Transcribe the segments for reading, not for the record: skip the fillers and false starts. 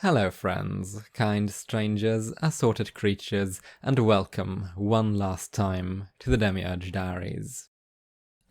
Hello friends, kind strangers, assorted creatures, and welcome, one last time, to the Demiurge Diaries.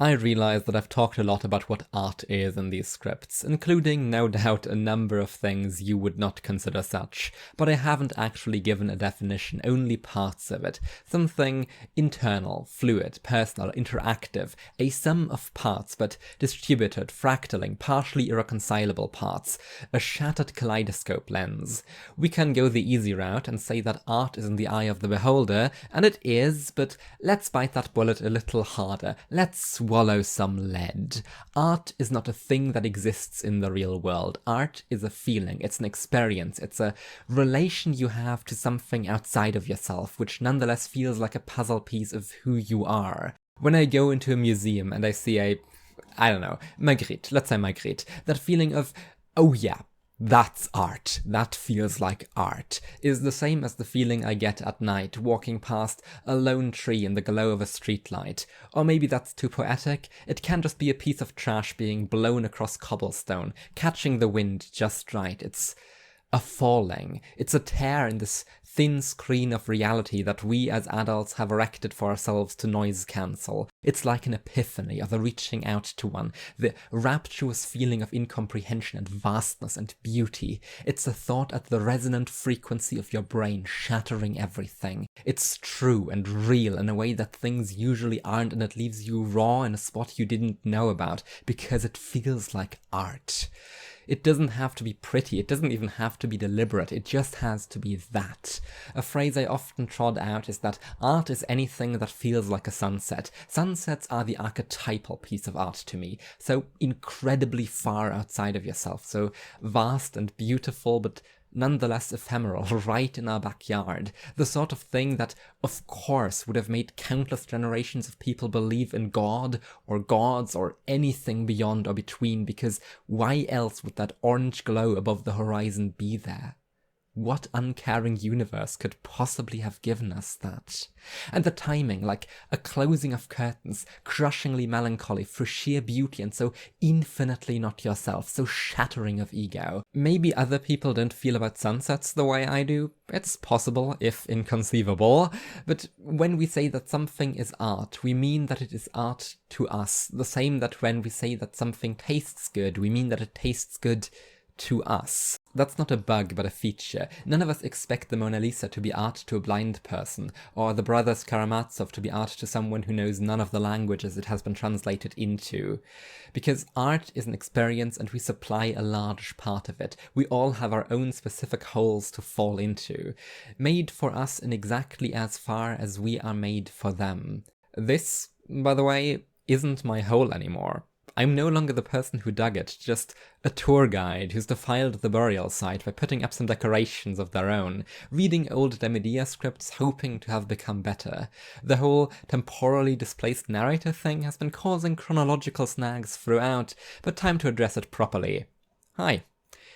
I realize that I've talked a lot about what art is in these scripts, including no doubt a number of things you would not consider such, but I haven't actually given a definition, only parts of it. Something internal, fluid, personal, interactive, a sum of parts, but distributed, fractaling, partially irreconcilable parts, a shattered kaleidoscope lens. We can go the easy route and say that art is in the eye of the beholder, and it is, but let's bite that bullet a little harder. Let's swallow some lead. Art is not a thing that exists in the real world. Art is a feeling, it's an experience, it's a relation you have to something outside of yourself, which nonetheless feels like a puzzle piece of who you are. When I go into a museum and I see I don't know, Magritte, let's say Magritte, that feeling of, oh yeah, that's art, that feels like art, is the same as the feeling I get at night walking past a lone tree in the glow of a streetlight. Or maybe that's too poetic, it can just be a piece of trash being blown across cobblestone, catching the wind just right. It's a falling, it's a tear in this thin screen of reality that we as adults have erected for ourselves to noise cancel. It's like an epiphany, or the reaching out to one, the rapturous feeling of incomprehension and vastness and beauty. It's a thought at the resonant frequency of your brain shattering everything. It's true and real in a way that things usually aren't, and it leaves you raw in a spot you didn't know about, because it feels like art. It doesn't have to be pretty, it doesn't even have to be deliberate, it just has to be that. A phrase I often trot out is that art is anything that feels like a sunset. Sunsets are the archetypal piece of art to me, so incredibly far outside of yourself, so vast and beautiful, but nonetheless ephemeral, right in our backyard. The sort of thing that, of course, would have made countless generations of people believe in God, or gods, or anything beyond or between, because why else would that orange glow above the horizon be there? What uncaring universe could possibly have given us that? And the timing, like a closing of curtains, crushingly melancholy for sheer beauty and so infinitely not yourself, so shattering of ego. Maybe other people don't feel about sunsets the way I do. It's possible, if inconceivable. But when we say that something is art, we mean that it is art to us. The same that when we say that something tastes good, we mean that it tastes good to us. That's not a bug, but a feature. None of us expect the Mona Lisa to be art to a blind person, or the Brothers Karamazov to be art to someone who knows none of the languages it has been translated into. Because art is an experience and we supply a large part of it. We all have our own specific holes to fall into, made for us in exactly as far as we are made for them. This, by the way, isn't my hole anymore. I'm no longer the person who dug it, just a tour guide who's defiled the burial site by putting up some decorations of their own, reading old Demiurge scripts hoping to have become better. The whole temporally displaced narrator thing has been causing chronological snags throughout, but time to address it properly. Hi.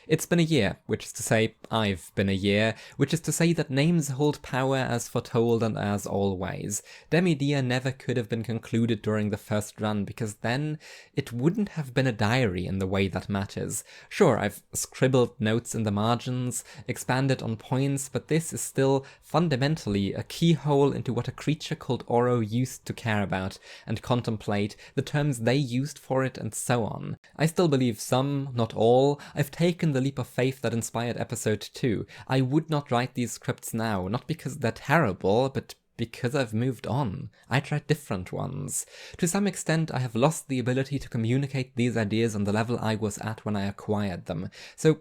It's been a year, which is to say, I've been a year, which is to say that names hold power as foretold and as always. Demiurge never could have been concluded during the first run, because then it wouldn't have been a diary in the way that matters. Sure, I've scribbled notes in the margins, expanded on points, but this is still fundamentally a keyhole into what a creature called Oro used to care about and contemplate, the terms they used for it, and so on. I still believe some, not all. I've taken the leap of faith that inspired episode 2. I would not write these scripts now, not because they're terrible, but because I've moved on. I tried different ones. To some extent, I have lost the ability to communicate these ideas on the level I was at when I acquired them. So,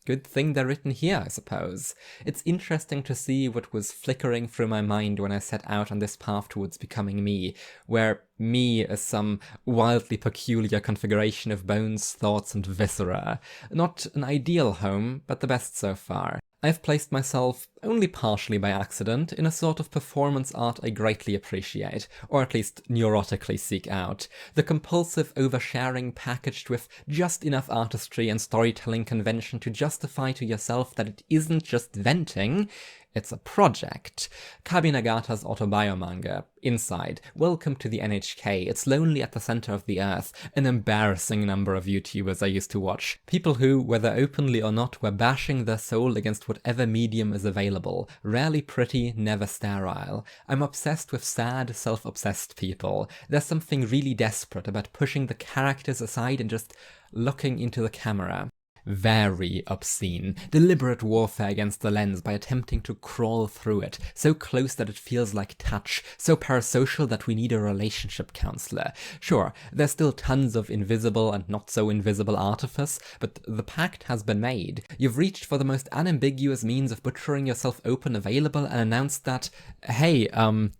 good thing they're written here, I suppose. It's interesting to see what was flickering through my mind when I set out on this path towards becoming me, where me is some wildly peculiar configuration of bones, thoughts, and viscera. Not an ideal home, but the best so far. I've placed myself, only partially by accident, in a sort of performance art I greatly appreciate, or at least neurotically seek out. The compulsive oversharing packaged with just enough artistry and storytelling convention to justify to yourself that it isn't just venting, It's a project. Kabi Nagata's autobiomanga, Inside, Welcome to the NHK, It's Lonely at the Center of the Earth, an embarrassing number of YouTubers I used to watch. People who, whether openly or not, were bashing their soul against whatever medium is available. Rarely pretty, never sterile. I'm obsessed with sad, self-obsessed people. There's something really desperate about pushing the characters aside and just looking into the camera. Very obscene. Deliberate warfare against the lens by attempting to crawl through it, so close that it feels like touch, so parasocial that we need a relationship counselor. Sure, there's still tons of invisible and not so invisible artifice, but the pact has been made. You've reached for the most unambiguous means of butchering yourself open available and announced that, hey, I'm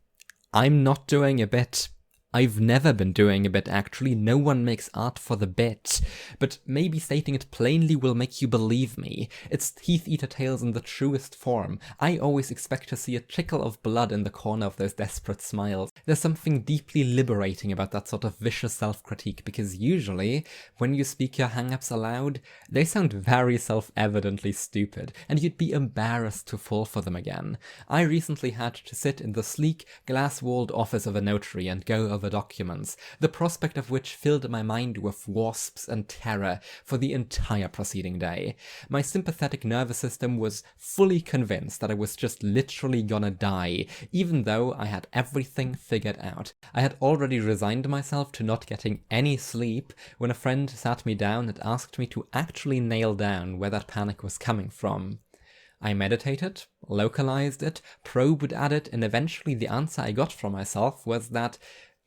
not doing a bit. I've never been doing a bit, actually. No one makes art for the bit. But maybe stating it plainly will make you believe me. It's Teeth Eater Tales in the truest form. I always expect to see a trickle of blood in the corner of those desperate smiles. There's something deeply liberating about that sort of vicious self-critique, because usually, when you speak your hang-ups aloud, they sound very self-evidently stupid, and you'd be embarrassed to fall for them again. I recently had to sit in the sleek, glass-walled office of a notary and go over documents, the prospect of which filled my mind with wasps and terror for the entire preceding day. My sympathetic nervous system was fully convinced that I was just literally gonna die, even though I had everything figured out. I had already resigned myself to not getting any sleep when a friend sat me down and asked me to actually nail down where that panic was coming from. I meditated, localized it, probed at it, and eventually the answer I got from myself was that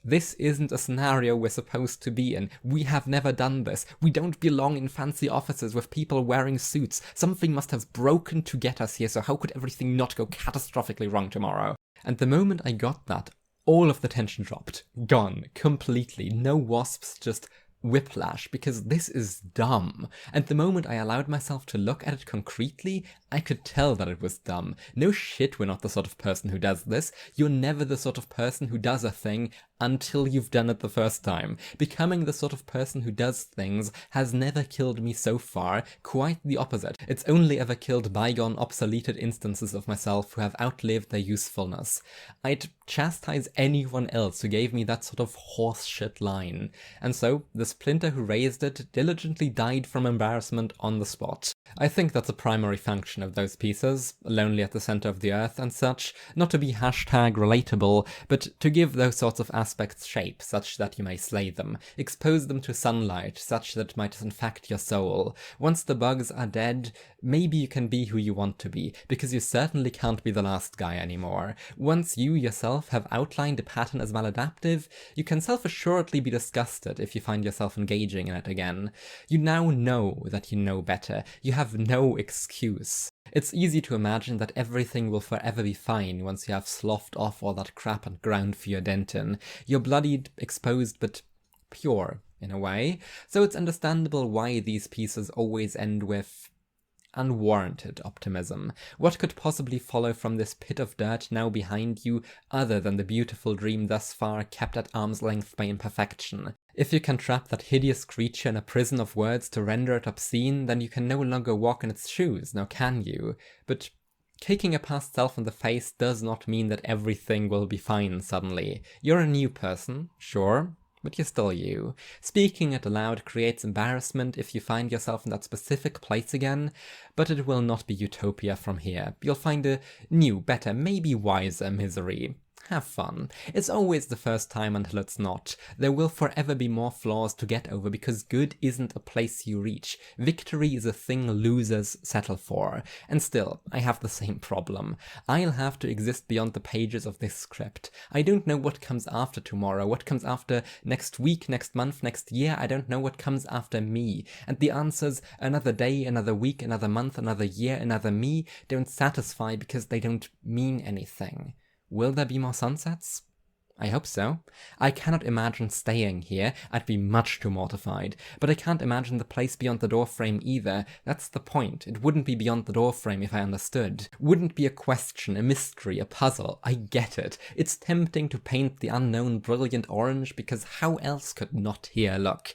this isn't a scenario we're supposed to be in. We have never done this. We don't belong in fancy offices with people wearing suits. Something must have broken to get us here, so how could everything not go catastrophically wrong tomorrow? And the moment I got that, all of the tension dropped. Gone. Completely. No wasps, just whiplash, because this is dumb. And the moment I allowed myself to look at it concretely, I could tell that it was dumb. No shit, we're not the sort of person who does this. You're never the sort of person who does a thing until you've done it the first time. Becoming the sort of person who does things has never killed me so far, quite the opposite. It's only ever killed bygone, obsoleted instances of myself who have outlived their usefulness. I'd chastise anyone else who gave me that sort of horseshit line. And so, the splinter who raised it diligently died from embarrassment on the spot. I think that's a primary function of those pieces, Lonely at the Center of the Earth and such, not to be hashtag relatable, but to give those sorts of aspects shape, such that you may slay them, expose them to sunlight, such that it might infect your soul. Once the bugs are dead, maybe you can be who you want to be, because you certainly can't be the last guy anymore. Once you yourself have outlined a pattern as maladaptive, you can self-assuredly be disgusted if you find yourself engaging in it again. You now know that you know better. You have no excuse. It's easy to imagine that everything will forever be fine once you have sloughed off all that crap and ground for your dent in. You're bloodied, exposed, but pure, in a way. So it's understandable why these pieces always end with unwarranted optimism. What could possibly follow from this pit of dirt now behind you other than the beautiful dream thus far kept at arm's length by imperfection? If you can trap that hideous creature in a prison of words to render it obscene, then you can no longer walk in its shoes, now can you? But kicking a past self in the face does not mean that everything will be fine suddenly. You're a new person, sure, but you're still you. Speaking it aloud creates embarrassment if you find yourself in that specific place again, but it will not be utopia from here. You'll find a new, better, maybe wiser misery. Have fun. It's always the first time until it's not. There will forever be more flaws to get over because good isn't a place you reach. Victory is a thing losers settle for. And still, I have the same problem. I'll have to exist beyond the pages of this script. I don't know what comes after tomorrow, what comes after next week, next month, next year. I don't know what comes after me. And the answers, another day, another week, another month, another year, another me, don't satisfy because they don't mean anything. Will there be more sunsets? I hope so. I cannot imagine staying here, I'd be much too mortified. But I can't imagine the place beyond the doorframe either. That's the point. It wouldn't be beyond the doorframe if I understood. Wouldn't be a question, a mystery, a puzzle. I get it. It's tempting to paint the unknown brilliant orange because how else could not here look?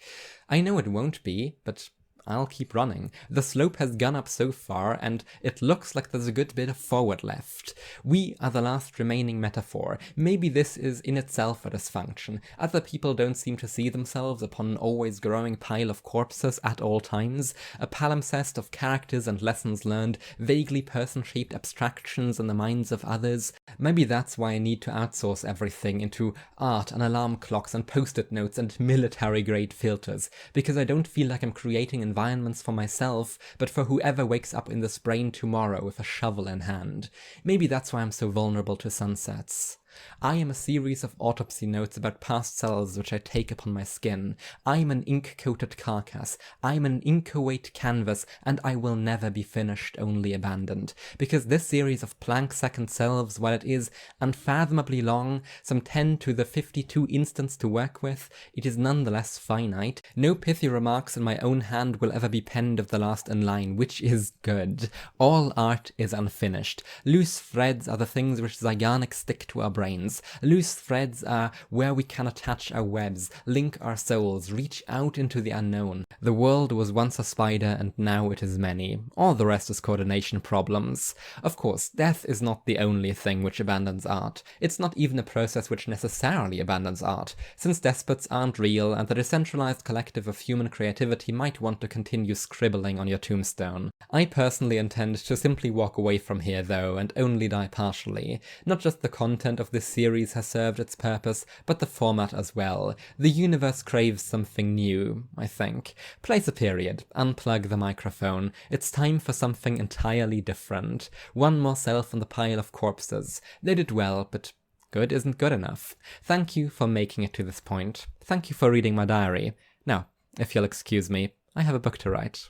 I know it won't be, but I'll keep running. The slope has gone up so far, and it looks like there's a good bit of forward left. We are the last remaining metaphor. Maybe this is in itself a dysfunction. Other people don't seem to see themselves upon an always growing pile of corpses at all times, a palimpsest of characters and lessons learned, vaguely person-shaped abstractions in the minds of others. Maybe that's why I need to outsource everything into art and alarm clocks and post-it notes and military-grade filters, because I don't feel like I'm creating environments for myself, but for whoever wakes up in this brain tomorrow with a shovel in hand. Maybe that's why I'm so vulnerable to sunsets. I am a series of autopsy notes about past selves which I take upon my skin. I am an ink-coated carcass. I am an inchoate canvas, and I will never be finished, only abandoned. Because this series of Planck-second selves, while it is unfathomably long, some 10 to the 52 instants to work with, it is nonetheless finite. No pithy remarks in my own hand will ever be penned of the last in line, which is good. All art is unfinished. Loose threads are the things which Zeigarnik stick to our brains. Loose threads are where we can attach our webs, link our souls, reach out into the unknown. The world was once a spider and now it is many. All the rest is coordination problems. Of course, death is not the only thing which abandons art. It's not even a process which necessarily abandons art, since despots aren't real and the decentralized collective of human creativity might want to continue scribbling on your tombstone. I personally intend to simply walk away from here though, and only die partially. Not just the content of this series has served its purpose, but the format as well. The universe craves something new, I think. Place a period, unplug the microphone. It's time for something entirely different. One more self in the pile of corpses. They did well, but good isn't good enough. Thank you for making it to this point. Thank you for reading my diary. Now, if you'll excuse me, I have a book to write.